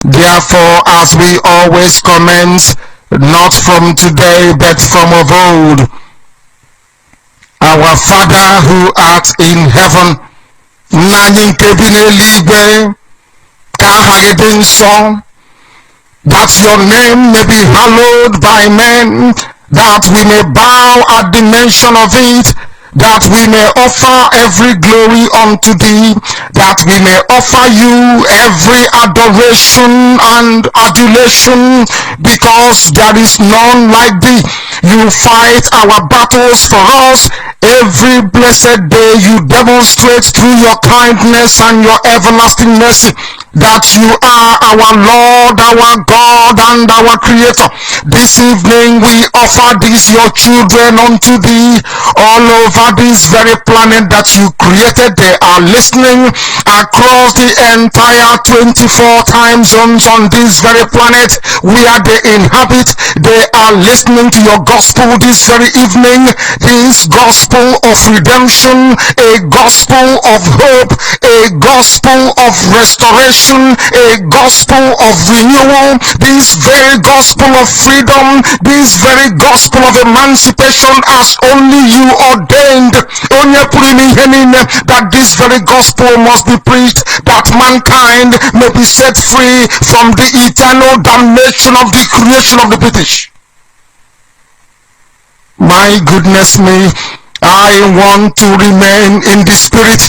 Therefore, as we always commence, not from today, but from of old, our Father who art in heaven, nanyị nke bi n'eluigwe, ka aha gị dị nsọ, that your name may be hallowed by men, that we may bow at the mention of it, that we may offer every glory unto thee, that we may offer you every adoration and adulation, because there is none like thee. You fight our battles for us. Every blessed day you demonstrate through your kindness and your everlasting mercy that you are our Lord, our God, and our Creator. This evening we offer these your children unto thee all over this very planet that you created. They are listening across the entire 24 time zones on this very planet where they inhabit. They are listening to your gospel this very evening, this gospel of redemption, a gospel of hope, a gospel of restoration, a gospel of renewal, this very gospel of freedom, this very gospel of emancipation as only you ordained, that this very gospel must be preached, that mankind may be set free from the eternal damnation of the creation of the British. My goodness me, I want to remain in the spirit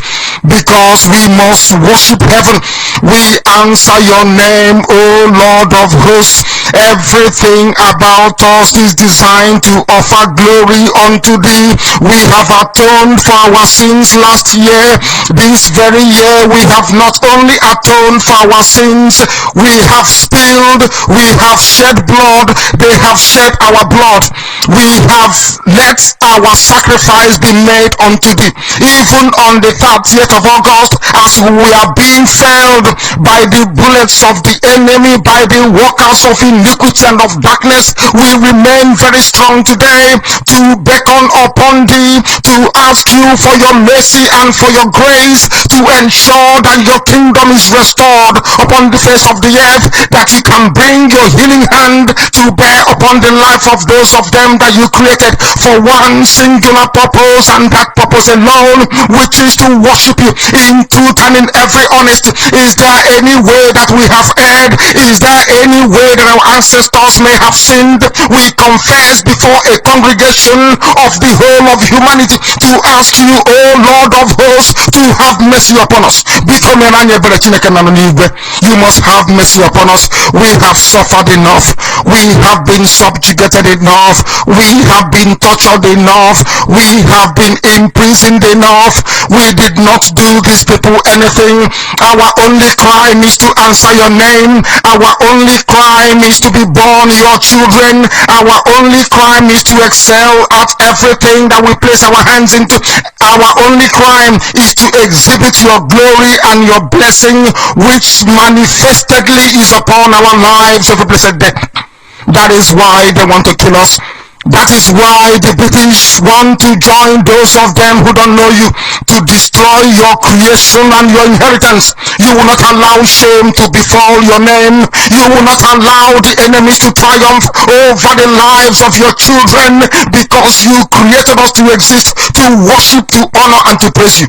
because we must worship heaven. We answer your name, O Lord of hosts. Everything about us is designed to offer glory unto thee. We have atoned for our sins last year. This very year we have not only atoned for our sins, we have spilled, we have shed blood, they have shed our blood. We have let our sacrifice be made unto thee. Even on the 30th of August, as we are being felled by the bullets of the enemy, by the workers of iniquity and of darkness, we remain very strong today to beckon upon thee, to ask you for your mercy and for your grace, to ensure that your kingdom is restored upon the face of the earth, that you can bring your healing hand to bear upon the life of those of them that you created for one singular purpose, and that purpose alone, which is to worship you in truth and in every honesty. Is there any way that we have erred? Is there any way that our ancestors may have sinned? We confess before a congregation of the whole of humanity to ask you, O Lord of hosts, to have mercy upon us. You must have mercy upon us. We have suffered enough. We have been subjugated enough. We have been tortured enough. We have been imprisoned enough. We did not do these people anything. Our only crime is to answer your name. Our only crime is to be born your children. Our only crime is to excel at everything that we place our hands into. Our only crime is to exhibit your glory and your blessing, which manifestedly is upon our lives every blessed day. That is why they want to kill us. That is why the British want to join those of them who don't know you to destroy your creation and your inheritance. You will not allow shame to befall your name. You will not allow the enemies to triumph over the lives of your children, because you created us to exist, to worship, to honor, and to praise you.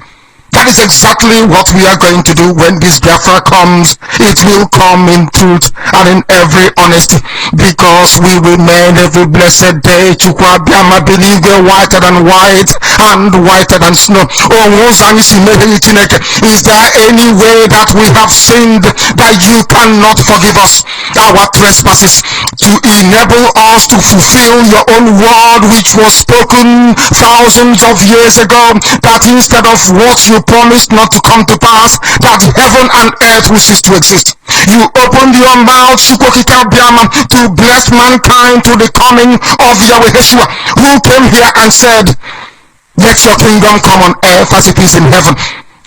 That is exactly what we are going to do when this Biafra comes. It will come in truth and in every honesty, because we remain every blessed day whiter than white and whiter than snow. Is there any way that we have sinned that you cannot forgive us our trespasses, to enable us to fulfill your own word which was spoken thousands of years ago, that instead of what you promised not to come to pass, that heaven and earth will cease to exist? You opened your mouth to bless mankind to the coming of Yahweh Yeshua, who came here and said, let your kingdom come on earth as it is in heaven.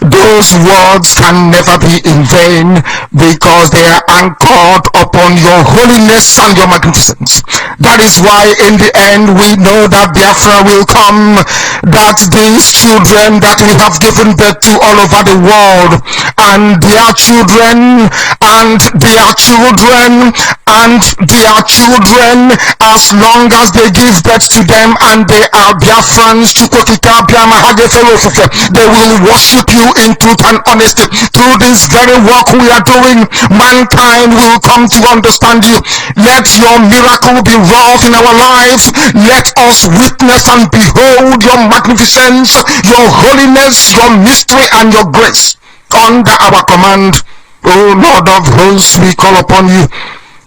Those words can never be in vain, because they are anchored upon upon your holiness and your magnificence. That is why in the end we know that Biafra will come, that these children that we have given birth to all over the world, and their children, and their children, and their children, as long as they give birth to them and they are Biafrans, they will worship you in truth and honesty. Through this very work we are doing, mankind will come to understand you. Let your miracle be wrought in our lives. Let us witness and behold your magnificence, your holiness, your mystery, and your grace under our command. O Lord of hosts, we call upon you.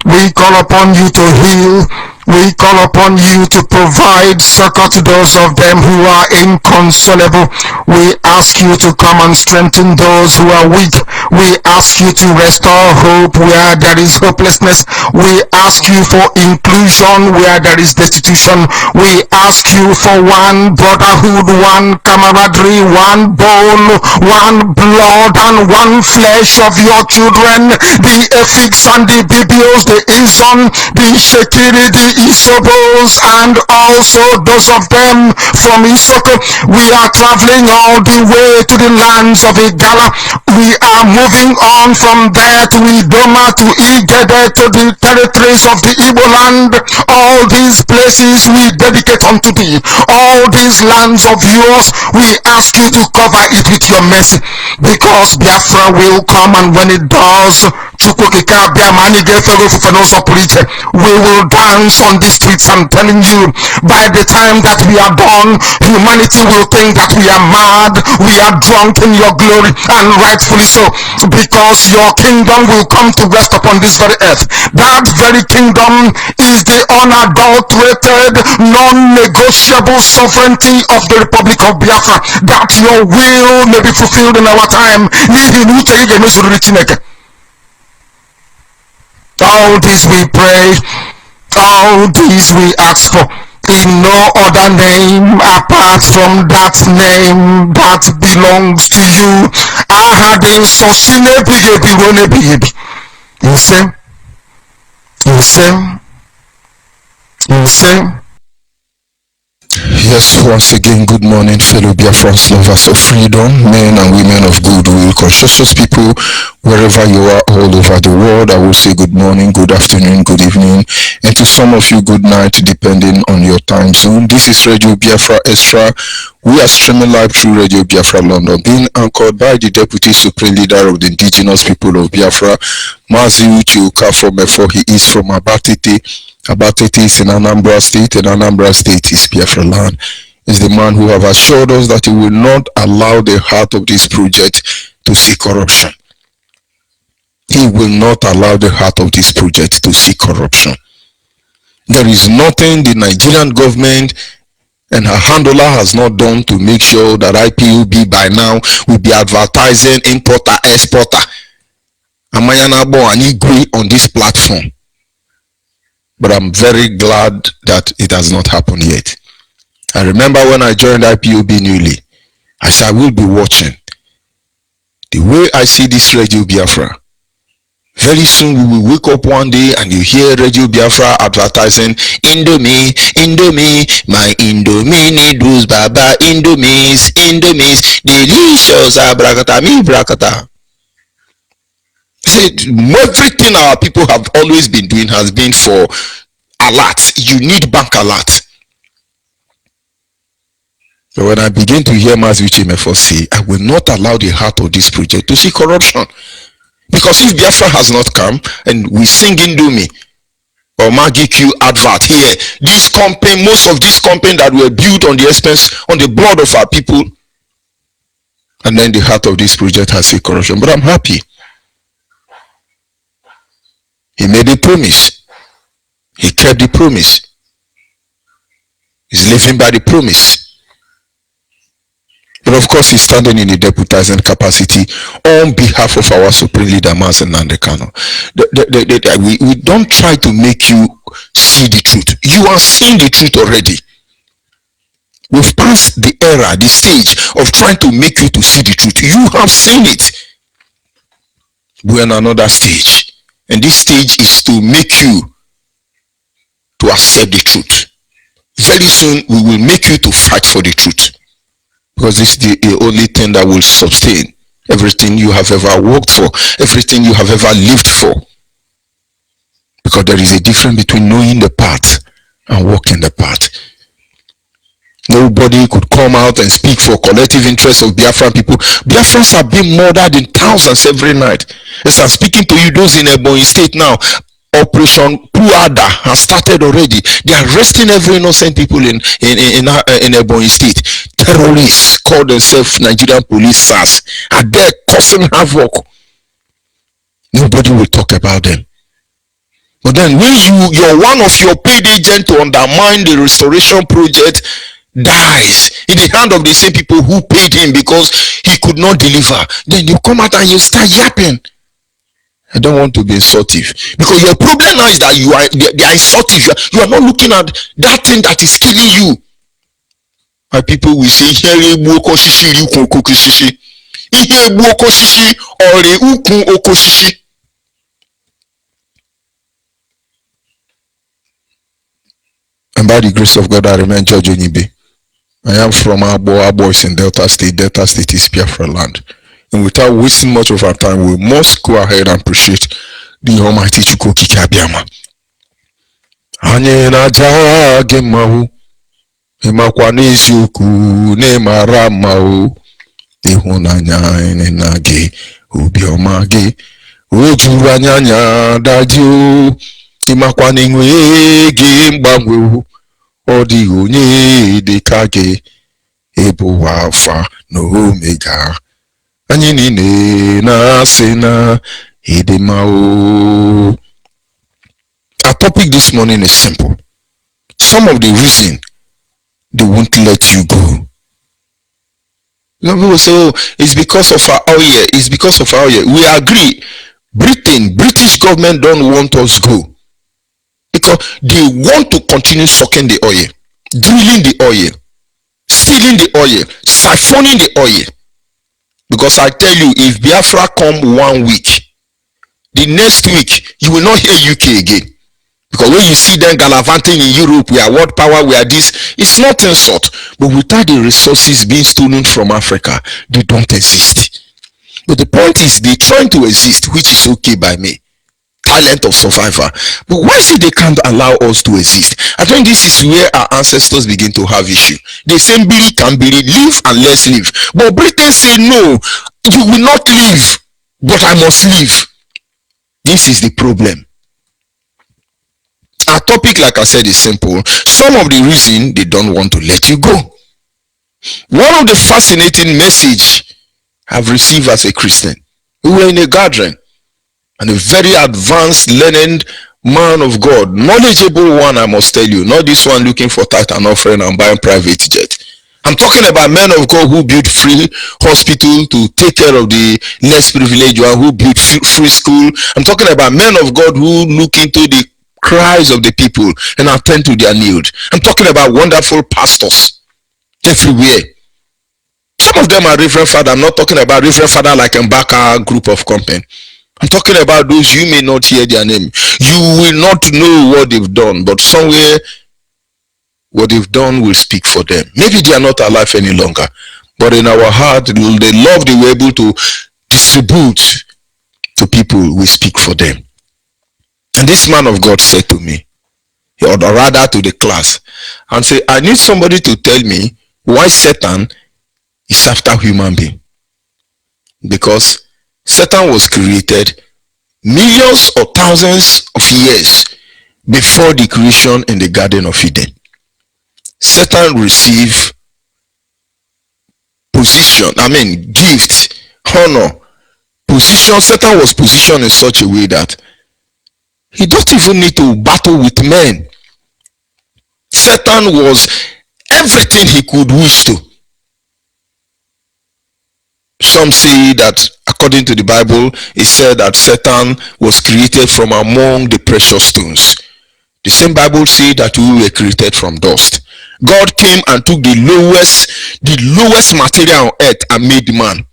We call upon you to heal. We call upon you to provide succor to those of them who are inconsolable. We ask you to come and strengthen those who are weak. We ask you to restore hope where there is hopelessness. We ask you for inclusion where there is destitution. We ask you for one brotherhood, one camaraderie, one bone, one blood, and one flesh of your children. The Efiks and the Bibios, the Ison, the Shekiri, the Isobos, and also those of them from Isoko. We are traveling all the way to the lands of Igala. We are moving on from there to Idoma, to Igede, to the territories of the Igbo land. All these places we dedicate unto thee. All these lands of yours, we ask you to cover it with your mercy, because Biafra will come, and when it does, we will dance on the streets. I'm telling you, by the time that we are done, humanity will think that we are mad, we are drunk in your glory, and rightfully so, because your kingdom will come to rest upon this very earth. That very kingdom is the unadulterated, non-negotiable sovereignty of the Republic of Biafra, that your will may be fulfilled in our time. All this we pray, all this we ask for, in no other name apart from that name that belongs to you. Ahadin sosine bigebi rone bigebi. Insem. Yes, once again, good morning, fellow Biafrans, lovers of freedom, men and women of goodwill, conscientious people, wherever you are all over the world. I will say good morning, good afternoon, good evening, and to some of you, good night, depending on your time zone. This is Radio Biafra Extra. We are streaming live through Radio Biafra London, being anchored by the Deputy Supreme Leader of the Indigenous People of Biafra, Mazi Uche Okafor. He is from Abatete. Abatete is in Anambra State, and Anambra State is Biafra land. Is the man who have assured us that he will not allow the heart of this project to see corruption. He will not allow the heart of this project to see corruption. There is nothing the Nigerian government and her handler has not done to make sure that IPOB by now will be advertising importer, exporter, Amayanabo and Igwe on this platform. But I'm very glad that it has not happened yet. I remember when I joined IPOB newly, I said I will be watching. The way I see this Radio Biafra, very soon we will wake up one day and you hear Radio Biafra advertising Indomie, Indomie, my Indomie noodles, Baba, Indomies, delicious, abrakata, mi brakata. See, everything our people have always been doing has been for alert. You need bank alert. But when I begin to hear Mazuchi Mefo say, I will not allow the heart of this project to see corruption. Because if Biafra has not come and we sing Indomie or Maggie Q advert here, this company, most of these companies that were built on the expense, on the blood of our people, and then the heart of this project has seen corruption. But I'm happy. He made a promise. He kept the promise. He's living by the promise. But of course, he's standing in a deputizing capacity on behalf of our Supreme Leader, Mazen Nandekano. We don't try to make you see the truth. You are seeing the truth already. We've passed the era, the stage of trying to make you to see the truth. You have seen it. We're in another stage. And this stage is to make you to accept the truth. Very soon, we will make you to fight for the truth. Because this is the only thing that will sustain everything you have ever worked for, everything you have ever lived for. Because there is a difference between knowing the path and walking the path. Nobody could come out and speak for collective interest of Biafran people. Biafrans are being murdered in thousands every night. As I'm speaking to you, those in Ebonyi State now, Operation Puada has started already. They are arresting every innocent people in Ebonyi State. Terrorists call themselves Nigerian police SARS are there causing havoc. Nobody will talk about them. But then when you're one of your paid agents to undermine the restoration project dies in the hand of the same people who paid him because he could not deliver, then you come out and you start yapping. I don't want to be insultive, because your problem now is that they are insultive. You are not looking at that thing that is killing you. My people will say, and by the grace of God, I remain George Onibe. I am from Abo is in Delta State. Delta State is Biafra land. And without wasting much of our time, we must go ahead and appreciate the Almighty Chukwuki Kabiama. Anye na jage mahu, emakwa neziuku ne maramau, ihunanya enenage ubiomage, oju anyanya dadio, emakwa nengwe ge mbangwe, odi onye dekage, ebo alpha no omega. Anyị niile na-asị na idemao. Our topic this morning is simple. Some of the reason they won't let you go. Some people say, oh, it's because of our oil. It's because of our oil. We agree. British government don't want us go, because they want to continue sucking the oil, drilling the oil, stealing the oil, siphoning the oil. Because I tell you, if Biafra come 1 week, the next week you will not hear UK again. Because when you see them gallivanting in Europe, we are world power, we are this, it's not insult. But without the resources being stolen from Africa, they don't exist. But the point is, they're trying to exist, which is okay by me. Talent of survivor. But why should they can't allow us to exist? I think this is where our ancestors begin to have issue. They say Billy can Billy, live and let's live. But Britain say no, you will not live, but I must live. This is the problem. Our topic, like I said, is simple. Some of the reason they don't want to let you go. One of the fascinating message I've received as a Christian. We were in a gathering, and a very advanced, learned man of God, knowledgeable one, I must tell you, not this one looking for tithe and offering and buying private jet. I'm talking about men of God who built free hospital to take care of the less privileged one, who built free school. I'm talking about men of God who look into the cries of the people and attend to their need. I'm talking about wonderful pastors everywhere. Some of them are Reverend Father. I'm not talking about Reverend Father like Mbaka group of company. I'm talking about those you may not hear their name. You will not know what they've done, but somewhere what they've done will speak for them. Maybe they are not alive any longer, but in our heart, the love they were able to distribute to people will speak for them. And this man of God said to me, or rather to the class, and say, I need somebody to tell me why Satan is after human being. Because Satan was created millions or thousands of years before the creation in the Garden of Eden. Satan received position, gift, honor, position. Satan was positioned in such a way that he don't even need to battle with men. Satan was everything he could wish to. Some say that according to the Bible, it said that Satan was created from among the precious stones. The same Bible says that we were created from dust. God came and took the lowest material on earth and made man.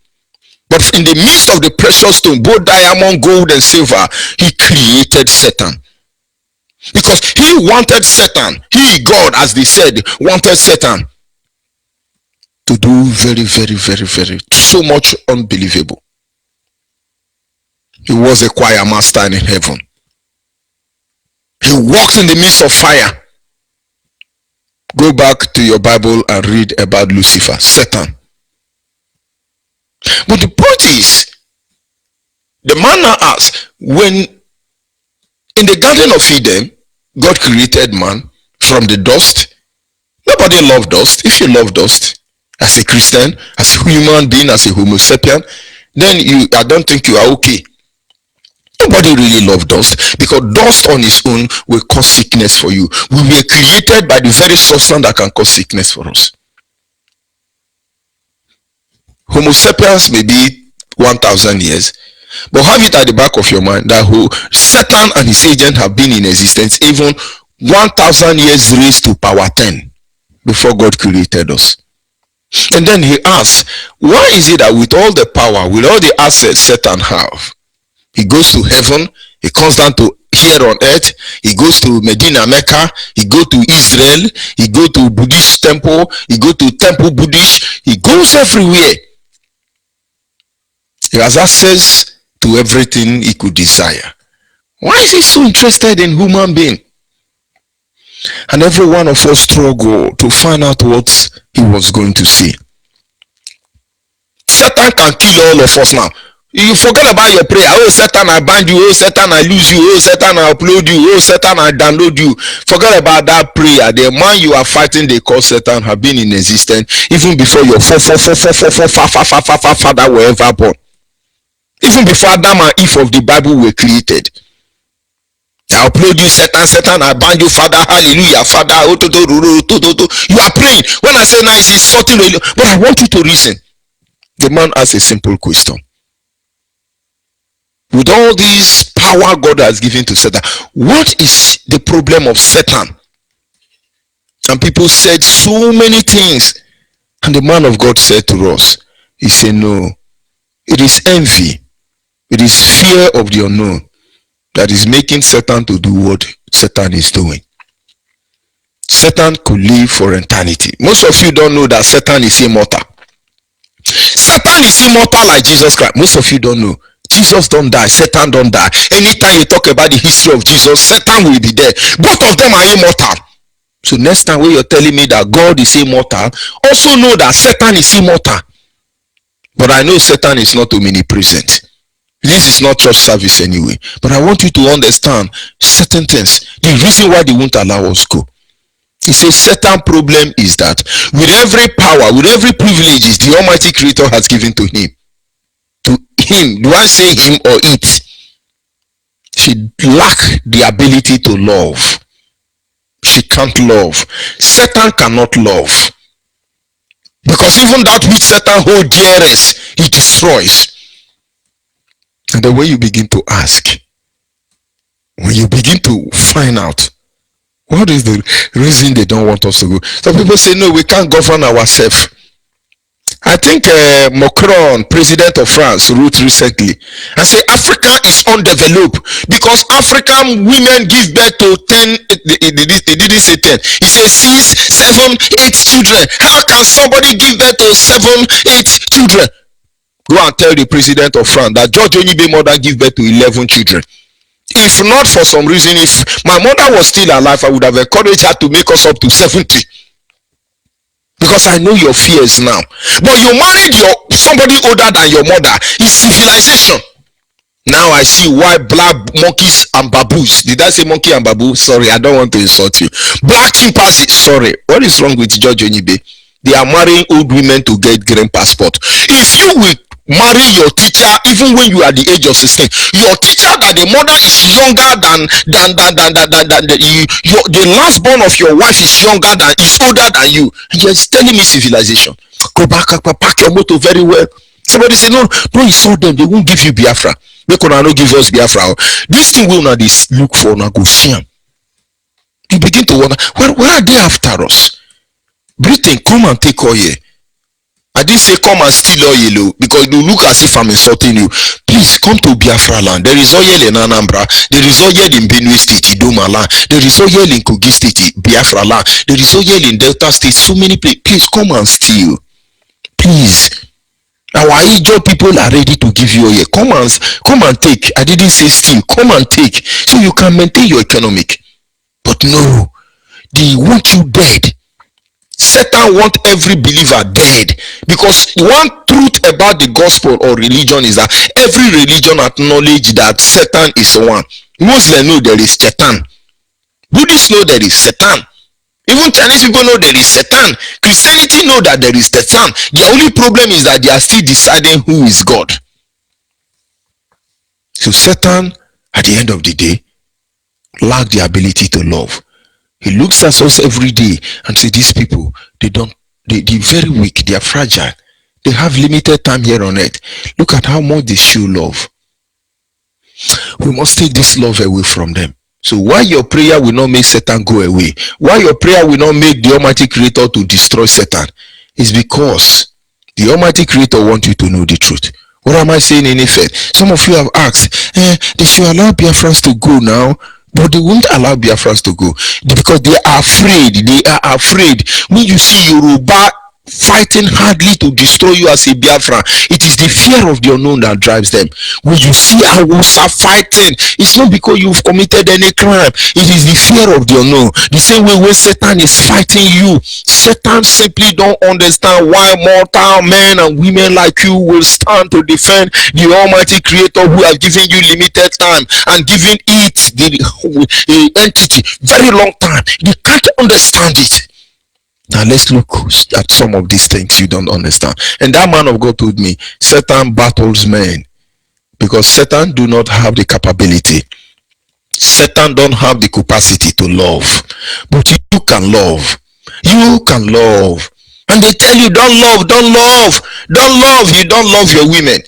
But in the midst of the precious stone, both diamond, gold, and silver, he created Satan. Because he wanted Satan, he, God, as they said, wanted Satan to do very, so much unbelievable. He was a choir master in heaven. He walks in the midst of fire. Go back to your Bible and read about Lucifer, Satan. But the point is, the man now asks, when in the Garden of Eden, God created man from the dust. Nobody loved dust. If you love dust, as a Christian, as a human being, as a Homo sapien, then I don't think you are okay. Nobody really loves dust, because dust on its own will cause sickness for you. We were created by the very substance that can cause sickness for us. Homo sapiens may be 1,000 years, but have it at the back of your mind that Satan and his agent have been in existence even 1,000 years raised to power 10 before God created us. And then he asks, why is it that with all the power, with all the assets Satan have, he goes to heaven, he comes down to here on earth, he goes to Medina, Mecca, he goes to Israel, he goes to Buddhist temple, he goes to temple Buddhist, he goes everywhere. He has access to everything he could desire. Why is he so interested in human being? And every one of us struggle to find out what he was going to see. Satan can kill all of us now. You forget about your prayer. Oh, Satan, I bind you. Oh, Satan, I lose you. Oh, Satan, I upload you. Oh, Satan, I download you. Forget about that prayer. The man you are fighting, they call Satan, have been in existence even before your father were ever born. Even before Adam and Eve of the Bible were created. I upload you, Satan, Satan, I bind you, Father, hallelujah, Father, you are praying. When I say nice, it's sorting, but I want you to reason. The man asks a simple question. With all this power God has given to Satan, what is the problem of Satan? And people said so many things. And the man of God said to us, he said, no, it is envy. It is fear of the unknown that is making Satan to do what Satan is doing. Satan could live for eternity. Most of you don't know that Satan is immortal. Satan is immortal like Jesus Christ. Most of you don't know. Jesus don't die, Satan don't die. Anytime you talk about the history of Jesus, Satan will be there. Both of them are immortal. So next time when you're telling me that God is immortal, also know that Satan is immortal. But I know Satan is not omnipresent. This is not church service anyway. But I want you to understand certain things. The reason why they won't allow us go. He says certain problem is that with every power, with every privileges the Almighty Creator has given to him, do I say him or it? She lack the ability to love. She can't love. Satan cannot love. Because even that which Satan holds dearest, he destroys. And then when you begin to ask, when you begin to find out, what is the reason they don't want us to go? Some people say, no, we can't govern ourselves. I think Macron, president of France, wrote recently and said Africa is undeveloped because African women give birth to 10, they didn't say 10, he said 6, 7, 8 children. How can somebody give birth to 7, 8 children? Go and tell the president of France that George Onibe mother give birth to 11 children. If not for some reason, if my mother was still alive, I would have encouraged her to make us up to 70. Because I know your fears now. But you married somebody older than your mother. It's civilization. Now I see why black monkeys and baboons. Did I say monkey and baboon? Sorry, I don't want to insult you. Black chimpanzees. Sorry. What is wrong with George Onibe? They are marrying old women to get green passport. If you will marry your teacher even when you are the age of 16, your teacher that the mother is younger than the last born of your wife is older than you, and you're telling me civilization. Go back, pack your motor very well. Somebody say no, don't insult them, they won't give you Biafra. They could not give us Biafra. This thing will not look for now, go see them. You begin to wonder, why are they after us? Britain, come and take oil. I didn't say come and steal oil because you look as if I'm insulting you. Please come to Biafra land. There is oil in Anambra. There is oil in Benue State, Idoma land. There is oil in Kogi State, Biafra land. There is oil in Delta State. So many places. Please come and steal. Please. Our Ipob people are ready to give you oil. Come and take. I didn't say steal. Come and take. So you can maintain your economic. But no. They want you dead. Satan wants every believer dead, because one truth about the gospel or religion is that every religion acknowledges that Satan is one. Muslims know there is Satan. Buddhists know there is Satan. Even Chinese people know there is Satan. Christianity know that there is Satan. The only problem is that they are still deciding who is God. So Satan, at the end of the day, lacks the ability to love. He looks at us every day and says, these people, they're very weak, they are fragile, they have limited time here on earth. Look at how much they show love. We must take this love away from them. So why your prayer will not make Satan go away, why your prayer will not make the Almighty Creator to destroy Satan, is because the Almighty Creator wants you to know the truth. What am I saying in effect? Some of you have asked, they should allow Biafrans to go now. But they won't allow Biafrans to go because they are afraid. They are afraid. When you see Yoruba fighting hardly to destroy you as a Biafran, it is the fear of the unknown that drives them. When you see Hausa fighting, it's not because you've committed any crime. It is the fear of the unknown. The same way when Satan is fighting you, Satan simply don't understand why mortal men and women like you will stand to defend the Almighty Creator who has given you limited time and given it the entity very long time. They can't understand it. Now let's look at some of these things you don't understand. And that man of God told me, Satan battles men because Satan do not have the capability. Satan don't have the capacity to love. But you can love. You can love. And they tell you don't love, don't love, don't love. You don't love your women.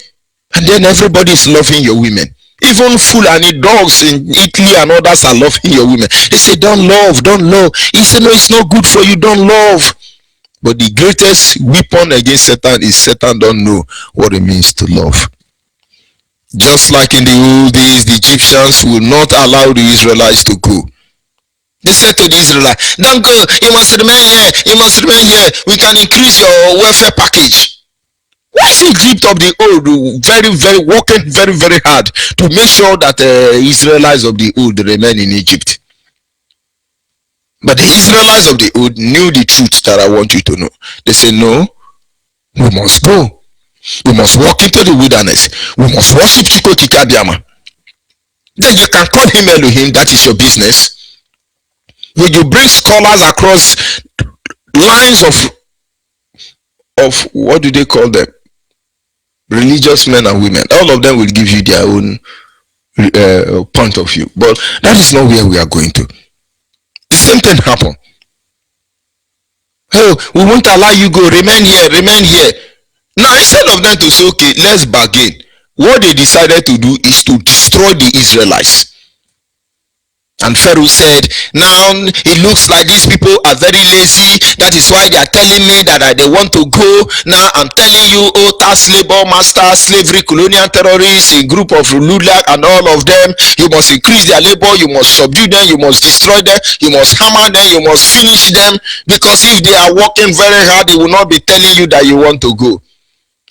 And then everybody is loving your women. Even Fulani dogs in Italy and others are loving your women. They say, don't love, don't love. He said, no, it's not good for you, don't love. But the greatest weapon against Satan is Satan don't know what it means to love. Just like in the old days, the Egyptians will not allow the Israelites to go. They said to the Israelites, don't go, you must remain here, you must remain here. We can increase your welfare package. Why is Egypt of the old working very hard to make sure that Israelites of the old remain in Egypt? But the Israelites of the old knew the truth that I want you to know. They say, no, we must go. We must walk into the wilderness. We must worship Chiko Kikabiama. Then you can call him Elohim, that is your business. When you bring scholars across lines of what do they call them? Religious men and women, all of them will give you their own point of view, but that is not where we are going to. The same thing happened. Oh, we won't allow you go, remain here, remain here. Now instead of them to say, okay, let's bargain, what they decided to do is to destroy the Israelites. And Pharaoh said, now it looks like these people are very lazy. That is why they are telling me that they want to go. Now I'm telling you, oh, tax labor, master, slavery, colonial terrorists, a group of Lulak and all of them, you must increase their labor, you must subdue them, you must destroy them, you must hammer them, you must finish them, because if they are working very hard, they will not be telling you that you want to go.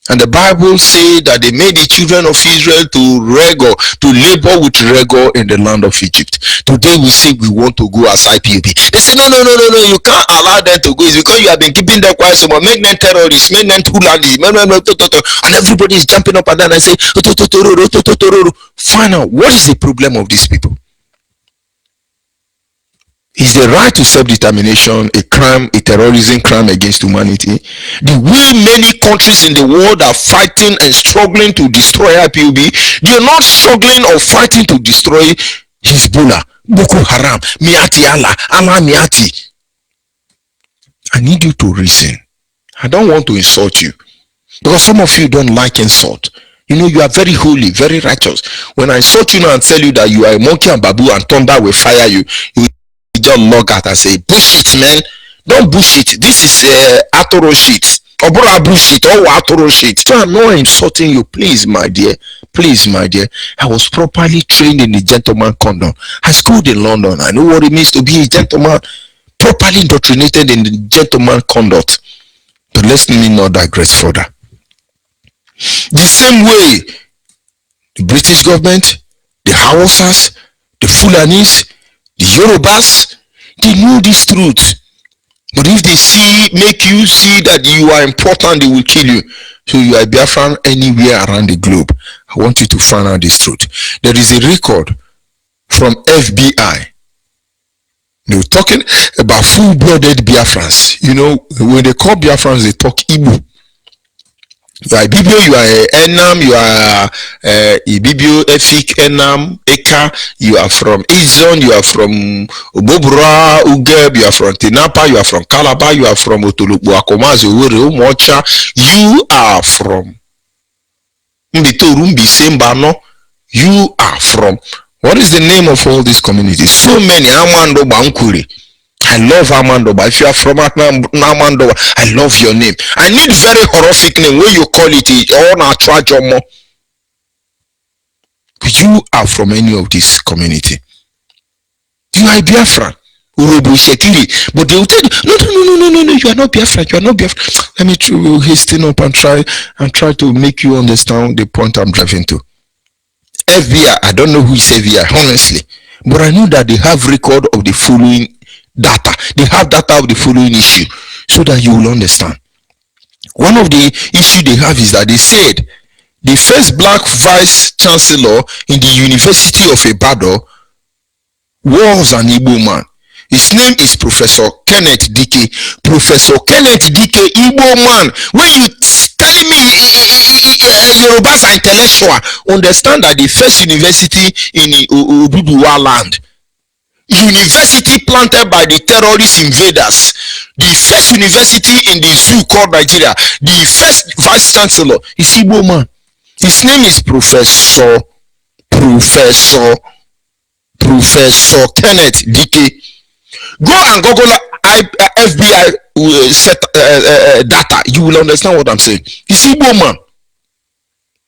And the Bible says that they made the children of Israel to labor with rigor in the land of Egypt. Today we say we want to go as IPOB. They say, no, you can't allow them to go. It's because you have been keeping them quiet. So make them terrorists, make them Tulani, and everybody is jumping up and down and say, find out what is the problem of these people. Is the right to self-determination a crime, a terrorism crime against humanity? The way many countries in the world are fighting and struggling to destroy IPOB, they are not struggling or fighting to destroy Hezbollah, Boko Haram, Miati Allah, Miati. I need you to reason. I don't want to insult you, because some of you don't like insult. You know, you are very holy, very righteous. When I insult you now and tell you that you are a monkey and babu and thunder will fire you, you just log out and say, bullshit, man. Don't bullshit. This is Atoro shit. Obura bullshit or watoro shit. No, I'm not insulting you. Please, my dear. Please, my dear. I was properly trained in the gentleman conduct. I schooled in London. I know what it means to be a gentleman. Properly indoctrinated in the gentleman conduct. But let me not digress further. The same way, the British government, the Hausas, the Fulanis, the Yorubas, they know this truth. But if they make you see that you are important, they will kill you. So you are Biafran anywhere around the globe. I want you to find out this truth. There is a record from FBI. They were talking about full-blooded Biafrans. You know, when they call Biafrans, they talk Igbo. You are Ibibio, you are Enam, you are Ibibio, Efik, Enam, Eka, you are from Izon, you are from Obobura, Ugeb, you are from Tinapa, you are from Calabar, you are from Otolubu, Akomazi, Owere, Umocha, you are from Mbitorumbi, Sembano, you are from. What is the name of all these communities? So many. Amando Bankuri. I love Amando, but if you are from Amando, I love your name. I need very horrific name where you call it or not Trajomo. You are from any of this community. You are Biafra. But they will tell you, no, you are not Biafra, you are not Biafra. Let me hasten up and try to make you understand the point I'm driving to. FBI, I don't know who is FBI, honestly. But I know that they have record of the following data. They have data of the following issue so that you will understand. One of the issue they have is that they said the first black vice chancellor in the University of Ibadan was an Igbo man. His name is Professor Kenneth Dike. Professor Kenneth Dike, Igbo man. When you telling me Yorubas are intellectual, understand that the first university in Oduduwa land, university planted by the terrorist invaders, the first university in the zoo called Nigeria, the first vice chancellor is Igbo man. His name is Professor Kenneth Dike. Go and Google FBI data. You will understand what I'm saying. He's Igbo man.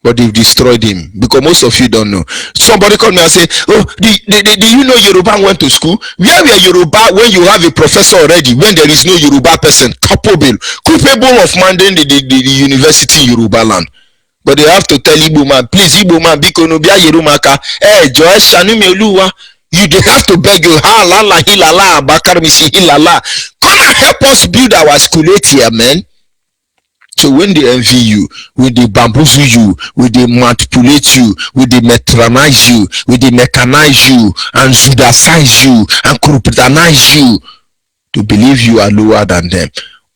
But they've destroyed him because most of you don't know. Somebody called me and say, oh, do you know Yoruba went to school? Where were Yoruba when you have a professor already, when there is no Yoruba person capable of managing the university in Yoruba land? But they have to tell Igbo man, please Igbo man, because no Yorumaka, Joy Shanumi Oluwa. You they have to beg you, halala hilala bakar misi hilala. Come and help us build our school here, man. So when they envy you, when they bamboozle you, when they manipulate you, when they metronize you, when they mechanize you, and judicize you, and corruptionize you, to believe you are lower than them.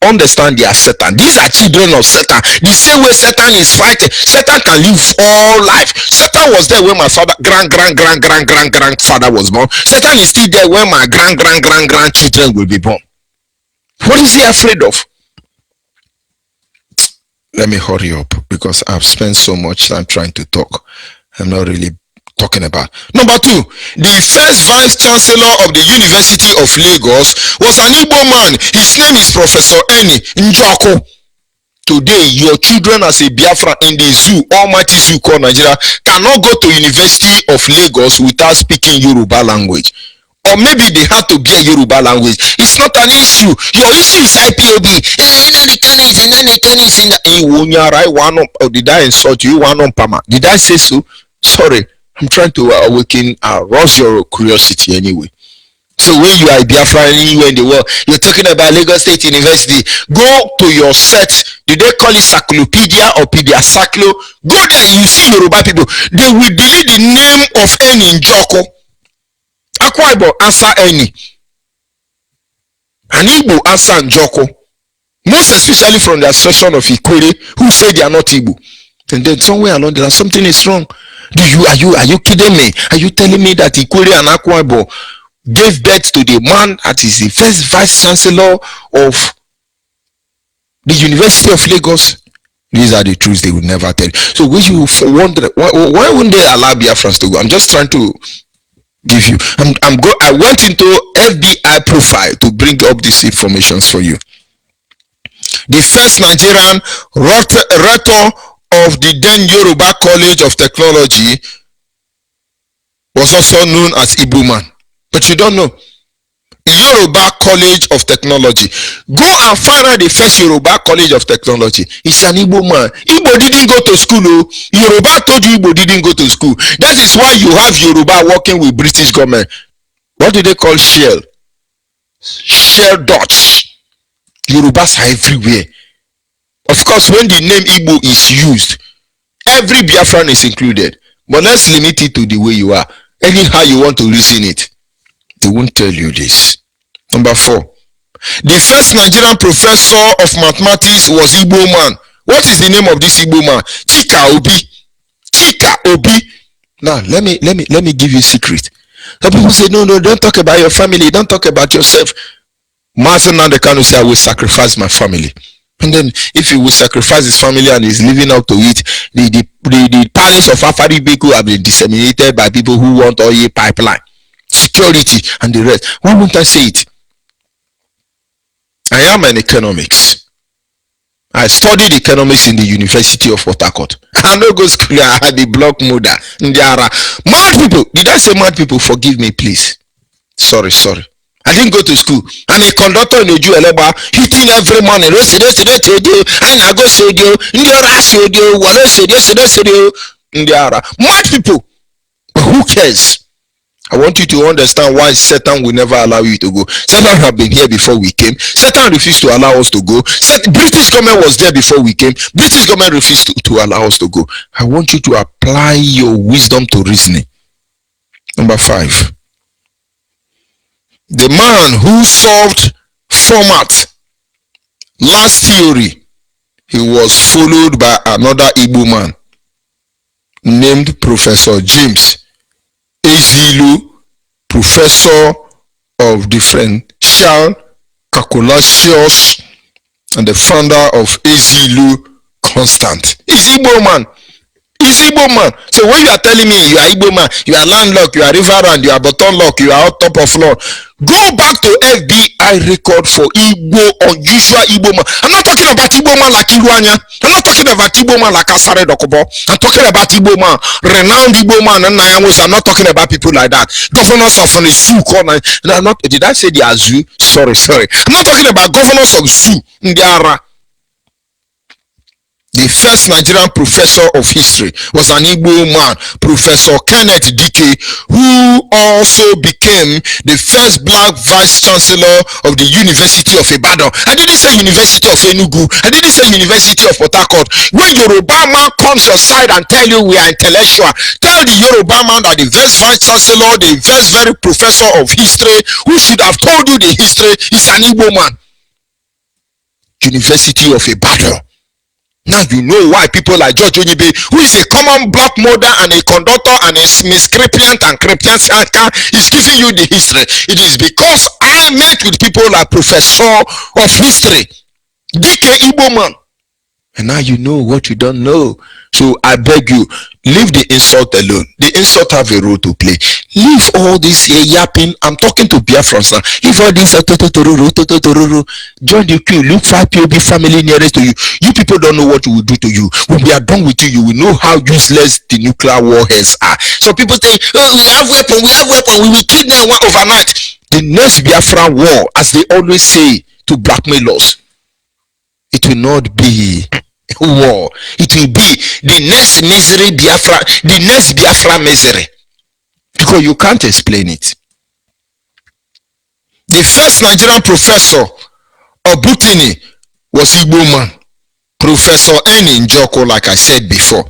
Understand they are Satan. These are children of Satan. The same way Satan is fighting. Satan can live all life. Satan was there when my father, grandfather was born. Satan is still there when my grandchildren will be born. What is he afraid of? Let me hurry up because I've spent so much time trying to talk. I'm not really talking about. Number 2, the first vice chancellor of the University of Lagos was an Igbo man. His name is Professor Eni Njoko. Today, your children as a Biafra in the zoo, almighty zoo called Nigeria, cannot go to University of Lagos without speaking Yoruba language. Or maybe they have to be a Yoruba language. It's not an issue. Your issue is IPOB. Did I insult you? Did I say so? Sorry. I'm trying to awaken, rouse your curiosity anyway. So when you are Biafra anywhere in the world, you're talking about Lagos State University. Go to your set. Did they call it Cyclopedia or Pediasaclo? Go there, you see Yoruba people. They will delete the name of Eni Njoko. Akwa Ibom answer Eni. And Igbo answer Njoko. Most especially from the assertion of Ikwere, who say they are not Igbo. And then somewhere along there, something is wrong. Are you kidding me? Are you telling me that Ikwere and Akwa Ibom gave birth to the man that is the first vice chancellor of the University of Lagos? These are the truths they would never tell. So when you wonder why wouldn't they allow Biafrans to go? I'm just trying to give you. I went into FBI profile to bring up these informations for you. The first Nigerian rector of the then Yoruba College of Technology was also known as Igbo man. But you don't know. Yoruba College of Technology. Go and find out the first Yoruba College of Technology. It's an Igbo man. Igbo didn't go to school. Oh. Yoruba told you Igbo didn't go to school. That is why you have Yoruba working with British government. What do they call shell? Shell Dutch. Yorubas are everywhere. Of course, when the name Igbo is used, every Biafran is included. But let's limit it to the way you are. Anyhow you want to reason it. They won't tell you this. Number 4. The first Nigerian professor of mathematics was Igbo man. What is the name of this Igbo man? Chika Obi. Chika Obi. Now let me give you a secret. Some people say, no, don't talk about your family, don't talk about yourself. Master Nandekano say, I will sacrifice my family. And then if he will sacrifice his family and is living up to it, the palace of Afari Beku have been disseminated by people who want oil pipeline, security, and the rest. Why won't I say it? I am an economics. I studied economics in the University of Port Harcourt. I no go school, I had the block mother. Mad people. Did I say mad people? Forgive me, please. Sorry. I didn't go to school. And a conductor in Oju Eleba hitting every morning. Mad people. But who cares? I want you to understand why Satan will never allow you to go. Satan have been here before we came. Satan refused to allow us to go. British government was there before we came. British government refused to allow us to go. I want you to apply your wisdom to reasoning. Number 5. The man who solved format last theory, he was followed by another Igbo man named Professor James Ezilu, professor of differential calculations and the founder of Ezilu Constant. He's Igbo man. So when you are telling me you are Igbo man, you are landlocked, you are riverland, you are bottom lock, you are out top of law, go back to FBI record for Igbo, unusual Igbo man. I'm not talking about Igbo man like Iluanya. I'm not talking about Igbo man like Asare Dokobo. I'm talking about Igbo man, renowned Igbo man, and I'm not talking about people like that. Governors of the zoo. Did I say they are zoo? Sorry. I'm not talking about governors of zoo. The first Nigerian professor of history was an Igbo man, Professor Kenneth Dike, who also became the first black vice chancellor of the University of Ibadan. I didn't say University of Enugu. I didn't say University of Port Harcourt. When Yoruba man comes your side and tell you we are intellectual, tell the Yoruba man that the first vice chancellor, the first very professor of history, who should have told you the history, is an Igbo man. University of Ibadan. Now you know why people like George Onibe, who is a common black mother and a conductor and a miscreant and crepiant, is giving you the history. It is because I met with people like Professor of History, DK Igbo man. And now you know what you don't know. So I beg you, leave the insult alone. The insult have a role to play. Leave all this yapping. I'm talking to Biafrans now. Leave all this join the queue. Look for POB family nearest to you. You people don't know what we will do to you. When we are done with you, you will know how useless the nuclear warheads are. So people say, oh, we have weapon, we will kill them overnight. The next Biafra war, as they always say to blackmail us, it will not be war. It will be the next misery Biafra, the next Biafra misery. Because you can't explain it. The first Nigerian professor of botany was Igbo man, Professor N. Njoko, like I said before.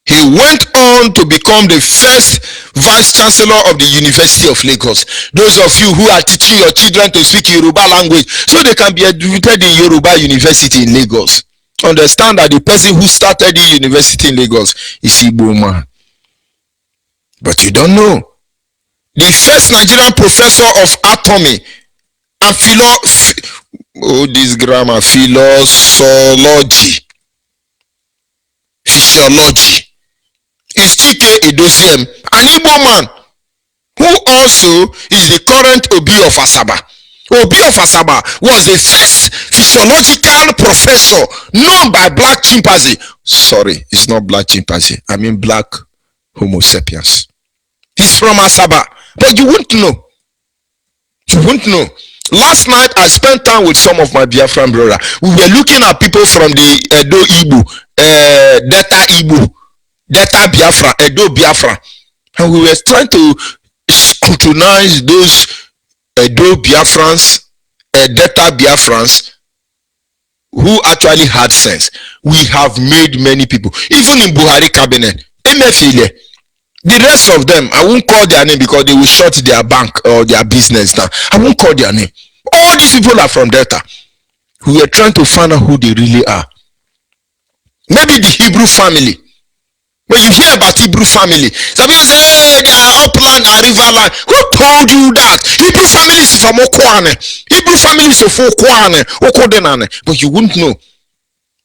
He went on to become the first vice chancellor of the University of Lagos. Those of you who are teaching your children to speak Yoruba language so they can be educated in Yoruba University in Lagos, understand that the person who started the university in Lagos is Igbo man. But you don't know. The first Nigerian professor of anatomy and physiology is Chike Edoziem, an Igbo man who also is the current Obi of Asaba. Obi of Asaba was the first physiological professor known by black chimpanzee. Sorry, it's not black chimpanzee. I mean black Homo sapiens. He's from Asaba, but you won't know. You won't know. Last night I spent time with some of my Biafran brother. We were looking at people from the Edo Igbo, Delta Igbo, Delta Biafra, Edo Biafra, and we were trying to scrutinize those Edo Biafrans, Delta Biafrans who actually had sense. We have made many people, even in Buhari cabinet, Emefiele. The rest of them, I won't call their name because they will shut their bank or their business down. I won't call their name. All these people are from Delta. We are trying to find out who they really are. Maybe the Hebrew family. When you hear about Hebrew family, some people say, hey, they are upland and riverland. Who told you that? Hebrew family is from Okwane. Hebrew family is from Okwane. Okodenane. But you wouldn't know.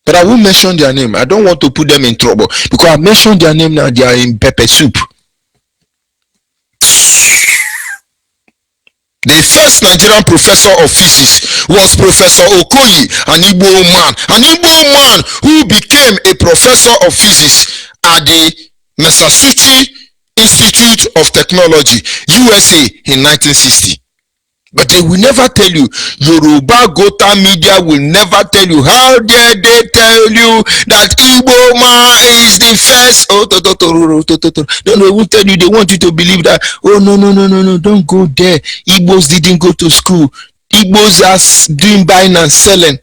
But I won't mention their name. I don't want to put them in trouble. Because I mentioned their name now, they are in pepper soup. The first Nigerian professor of physics was Professor Okoye, an Igbo man. An Igbo man who became a professor of physics at the Massachusetts Institute of Technology, USA in 1960. But they will never tell you. Yoruba Gota media will never tell you. How dare they tell you that Igbo man is the first? No, they won't tell you. They want you to believe that. Oh, no. Don't go there. Igbos didn't go to school. Igbos are doing buying and selling.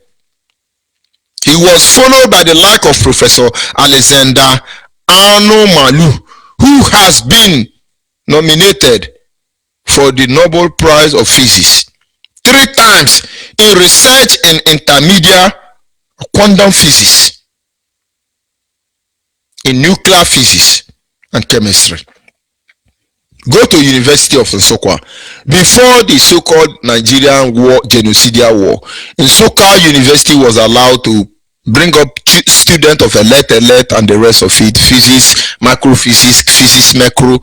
He was followed by the like of Professor Alexander Anomalu, who has been nominated for the Nobel Prize of Physics 3 times in research in intermediate quantum physics, in nuclear physics and chemistry. Go to University of Nsukka. Before the so-called Nigerian war, genocidal war, Nsukka University was allowed to bring up students of elect and the rest of it, physics, macrophysics, physics, macro.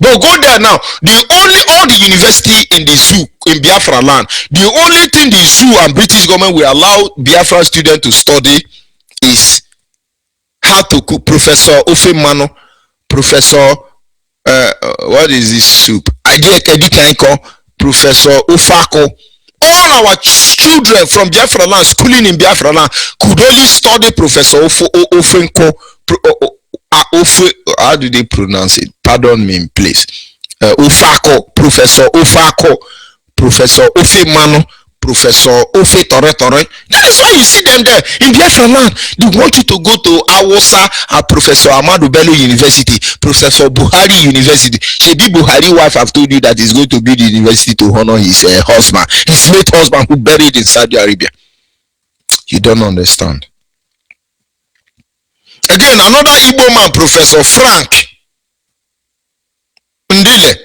But go there now. All the university in the zoo in Biafra land, the only thing the zoo and British government will allow Biafra students to study is how to cook. Professor Ofemano, Professor what is this soup? Professor Ofako. All our children from Biafra land, schooling in Biafra land, could only study Professor Ofenko. How do they pronounce it? Pardon me, please. Ofako, Professor Ofako, Professor Ofemano, Professor Ofe Tore. That is why you see them there in Biafra land. They want you to go to Awosa at Professor Amadu Bello University, Professor Buhari University. Shebi Buhari wife have told you that he's going to build the university to honor his husband, his late husband who buried in Saudi Arabia. You don't understand. Again, another Igbo man, Professor Frank Ndile,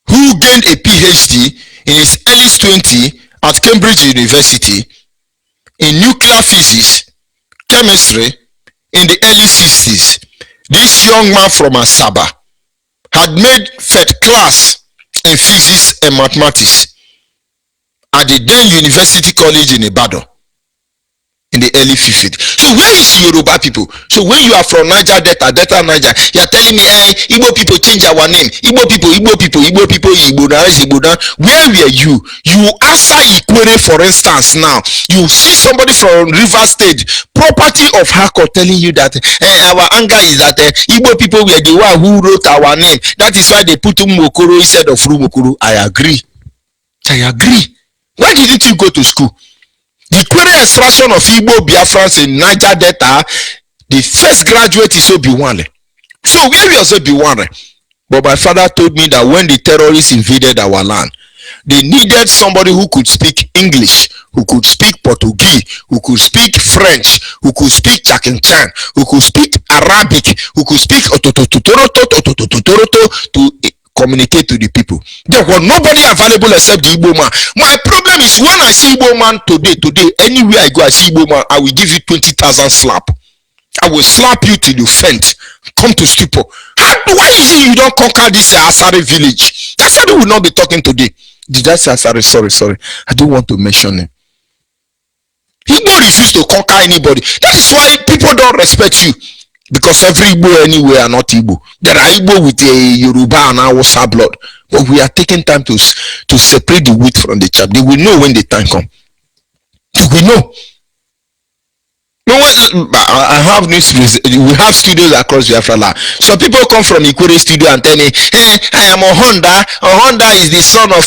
who gained a PhD in his early 20s at Cambridge University in nuclear physics, chemistry in the early 60s. This young man from Asaba had made third class in physics and mathematics at the then University College in Ibadan in the early 50s. So where is Yoruba people? So when you are from Niger Delta Niger, you are telling me, Igbo people change our name. Igbo people, Igbo now. Where were you? You answer Ikwere, for instance. Now you see somebody from River State, property of Hako, telling you that our anger is that Igbo people were the one who wrote our name. That is why they put Umokoro instead of Rumokoro. I agree. Why didn't you go to school? The Query extraction of Igbo Biafrans in Niger Delta, the first graduate is Obiwale. So where was Obiwale? But my father told me that when the terrorists invaded our land, they needed somebody who could speak English, who could speak Portuguese, who could speak French, who could speak Chakinchan, who could speak Arabic, who could speak to communicate to the people. There was nobody available except the Igbo man. My problem is when I see Igbo man today, anywhere I go, I see Igbo man, I will give you 20,000 slap. I will slap you till you faint. Come to stupor. Why is it you don't conquer this Asari village? Asari will not be talking today. Did I say sorry? I don't want to mention him. Igbo refuse to conquer anybody. That is why people don't respect you. Because every Igbo anywhere are not Igbo. There are Igbo with a Yoruba and Hausa blood. But we are taking time to separate the wheat from the chaff. They will know when the time comes. They will know. No, I have news. We have studios across Biafra land. Some people come from Ikwere studio and tell me, I am a Honda. A Honda is the son of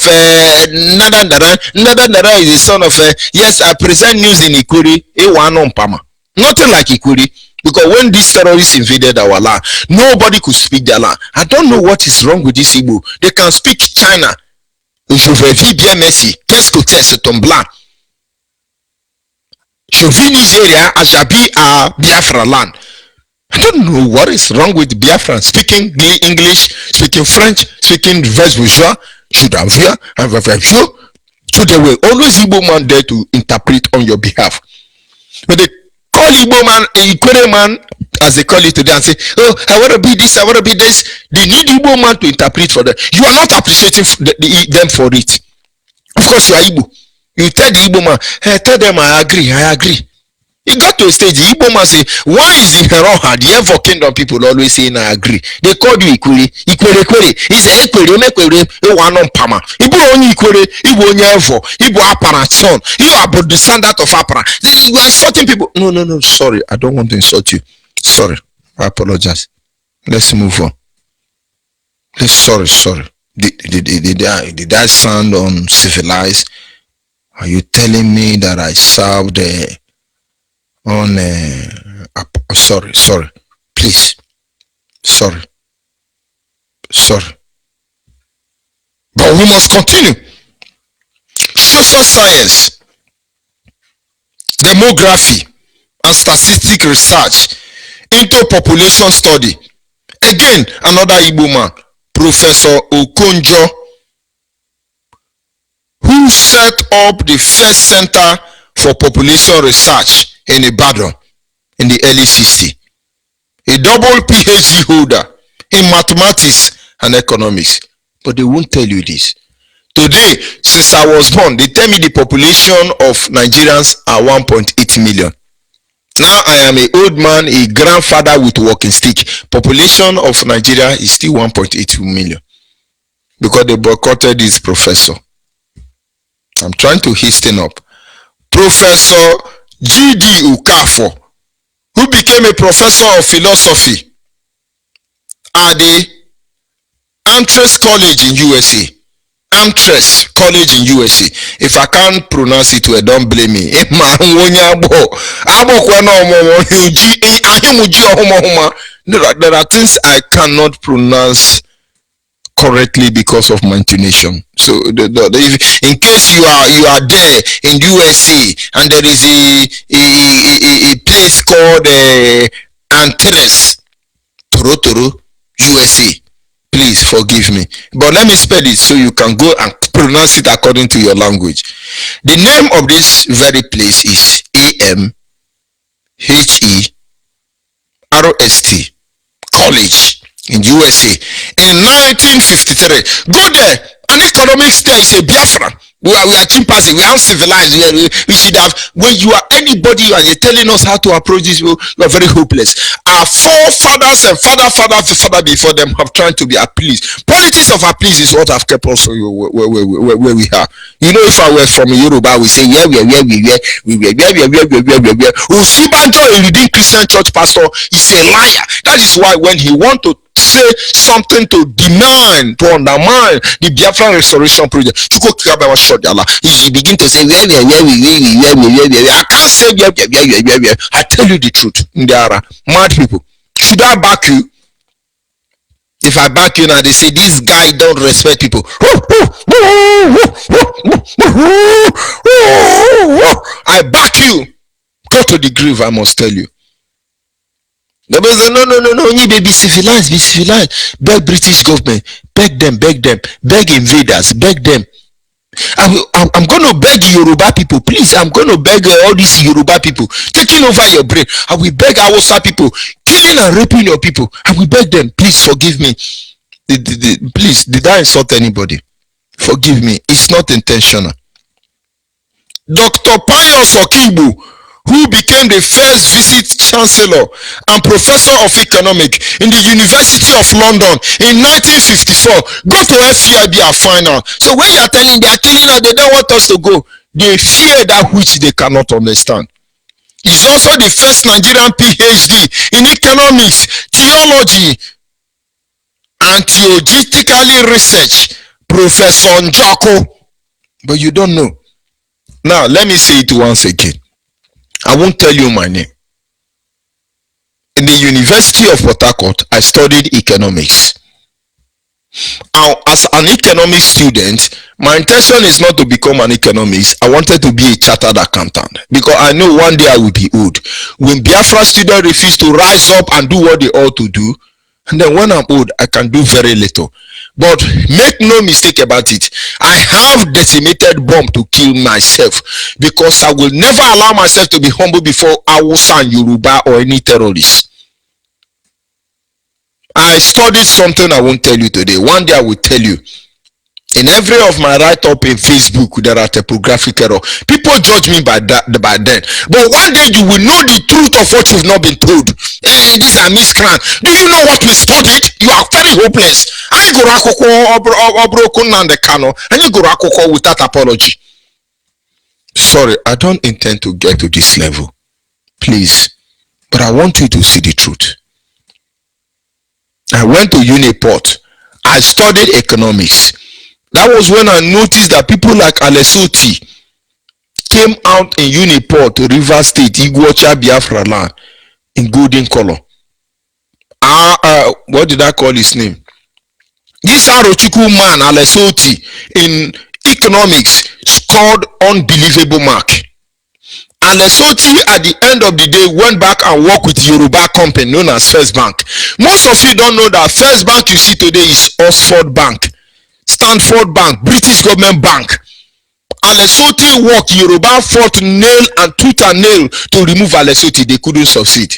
Nadandara. Nadandara is the son of yes, I present news in Ikwere. Nothing like Ikwere. Because when these terrorists invaded our land, nobody could speak their land. I don't know what is wrong with this Igbo. They can speak China. Je vais bien merci. Qu'est-ce que c'est ton blanc? Je vis Nigeria as j'habite à Biafra land. I don't know what is wrong with Biafra. Speaking English, speaking French, speaking Vesbourgeois, Judavia, and Vavavio. So there were always Igbo man there to interpret on your behalf. But they call Igbo man, Ikwere man, as they call it today, and say, oh, I want to be this, I want to be this. They need Igbo man to interpret for them. You are not appreciating them for it. Of course, you are Igbo. You tell the Igbo man, hey, tell them I agree. It got to a stage, the Igbo man say, why is in Heroha, the Evo Kingdom people always saying I agree? They called you Ikwere. It's Ekwere, one on Pama. Igbo only Ikwere, Igbo only Evo, Igbo Apara son. You are about the standard of Apara. You are insulting people. No, sorry. I don't want to insult you. Sorry. I apologize. Let's move on. Sorry. Did I sound uncivilized? Are you telling me that I served on sorry, please, sorry, but we must continue. Social science, demography, and statistic research into population study. Again, another Igbo man, Professor Okonjo, who set up the first center for population research in Ibadan in the early 60s. A double PhD holder in mathematics and economics. But they won't tell you this. Today, since I was born, they tell me the population of Nigerians are 1.8 million. Now I am an old man, a grandfather with walking stick. Population of Nigeria is still 1.8 million. Because they boycotted this professor. I'm trying to hasten up. Professor G.D. Ukafo, who became a professor of philosophy at the Amtres College in USA. Amtres College in USA. If I can't pronounce it well, don't blame me. There are things I cannot pronounce correctly because of my intonation. So in case you are there in USA and there is a place called Antilles, Toro, USA, please forgive me. But let me spell it so you can go and pronounce it according to your language. The name of this very place is AMHERST College in USA in 1953. Go there. An economics there is a Biafra. We are chimpanzee. We are uncivilized. We should have. When you are anybody and you're telling us how to approach this, you are very hopeless. Our forefathers and father before them have tried to be appeased. Politics of appease is what have kept us where we are. You know, if I were from Yoruba, we say Usibanjo, a redeemed Christian church pastor, is a liar. That is why when he want to say something to demand, to undermine the Biafran restoration project, he begin to say I can't say I tell you the truth. There are mad people. Should I back you? If I back you now, they say this guy don't respect people. I back you. Go to the grave, I must tell you. The boys say, no, you be civilized. Beg British government, beg them, beg invaders, beg them. I'm going to beg Yoruba people, please. I'm going to beg all these Yoruba people taking over your brain. I will beg Hausa people killing and raping your people. I will beg them, please forgive me. Please, did I insult anybody? forgive me, it's not intentional. Dr. Pius Okigbo, who became the first vice chancellor and professor of economics in the University of London in 1954, go to FCIB and find out. So when you are telling they are killing us, they don't want us to go, they fear that which they cannot understand. He's also the first Nigerian PhD in economics, theology, and theologically research, Professor Njoko. But you don't know. Now, let me say it once again. I won't tell you my name. In the University of Port Harcourt, I studied economics. As an economics student, my intention is not to become an economist. I wanted to be a chartered accountant because I know one day I will be old. When Biafra students refuse to rise up and do what they ought to do, and then when I'm old, I can do very little. But make no mistake about it, I have decimated bomb to kill myself because I will never allow myself to be humble before Hausa and Yoruba or any terrorist. I studied something I won't tell you today. One day I will tell you. In every of my write-up in Facebook, there are typographic error. People judge me by then. But one day you will know the truth of what you've not been told. Hey, these are miscreant. Do you know what we studied? You are very hopeless. I go without apology. Sorry, I don't intend to get to this level. Please. But I want you to see the truth. I went to Uniport. I studied economics. That was when I noticed that people like Alesoti came out in Uniport, River State, Iguacha, Biafra land, in golden color. What did I call his name? This Arochukwu man, Alesoti, in economics, scored unbelievable mark. Alesoti at the end of the day went back and worked with Yoruba company known as First Bank. Most of you don't know that First Bank you see today is Oxford Bank, Stanford Bank, British Government Bank. Alesoti worked, Yoruba fought nail and tooth and nail to remove Alesoti. They couldn't succeed.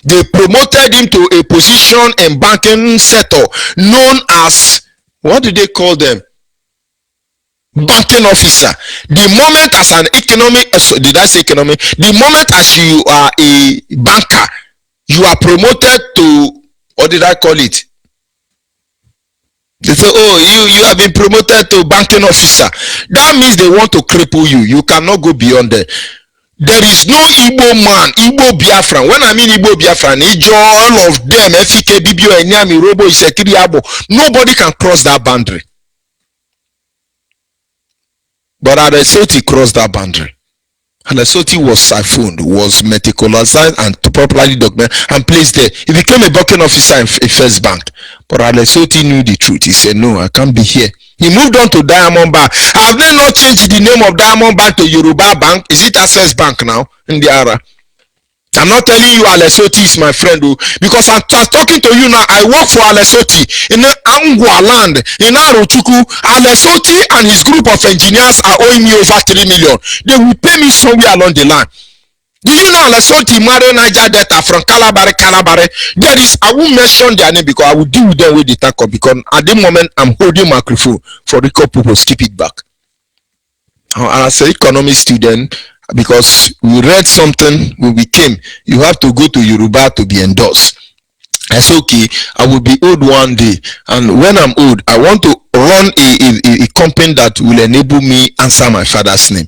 They promoted him to a position in banking sector known as, what do they call them? Banking officer. The moment as an economic, did I say economic? The moment as you are a banker, you are promoted to, what did I call it? They say, oh, you have been promoted to banking officer. That means they want to cripple you. You cannot go beyond that. There is no Igbo man, Igbo Biafran. When I mean Igbo Biafran, all of them, FK, Bibio, Enyami, Robo, Isekiri, Abo, nobody can cross that boundary. But Alesoti crossed that boundary. Alesoti was siphoned, was meticulously and properly documented and placed there. He became a banking officer in First Bank. But Alesoti knew the truth. He said, no, I can't be here. He moved on to Diamond Bank. Have they not changed the name of Diamond Bank to Yoruba Bank? Is it Access Bank now in the era? I'm not telling you Alesoti is my friend, because I'm talking to you now. I work for Alesoti in Angwa land in Arochukwu. Alesoti and his group of engineers are owing me over 3 million. They will pay me somewhere along the line. Did you know Alesoti marry Niger Delta from Calabare? There is, I won't mention their name because I will deal with them with the tackle, because at the moment I'm holding microphone for the couple. Keep it back. As an economic student, because we read something when we came, you have to go to Yoruba to be endorsed. I said, okay, I will be old one day, and when I'm old, I want to run a company that will enable me answer my father's name.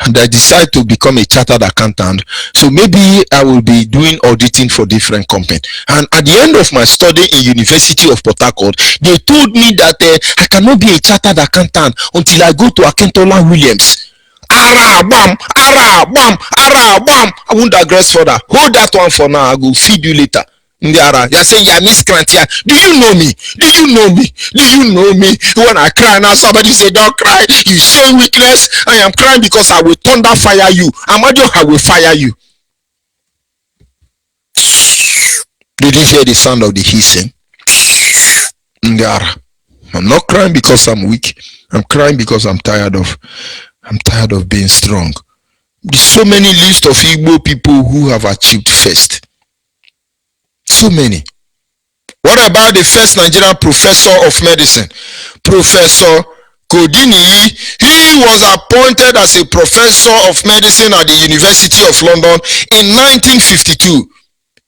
And I decide to become a chartered accountant. So maybe I will be doing auditing for different companies. And at the end of my study in University of Port Harcourt, they told me that I cannot be a chartered accountant until I go to Akintola Williams. Bam. I won't digress further. Hold that one for now. I will feed you later. You're saying you're miscreant here. Do you know me? When I cry now, somebody say, don't cry. You show weakness. I am crying because I will thunder fire you. I will fire you. Did you hear the sound of the hissing? I'm not crying because I'm weak. I'm crying because I'm tired of being strong. There's so many lists of Igbo people who have achieved first. So many. What about the first Nigerian professor of medicine? Professor Kodini, he was appointed as a professor of medicine at the University of London in 1952.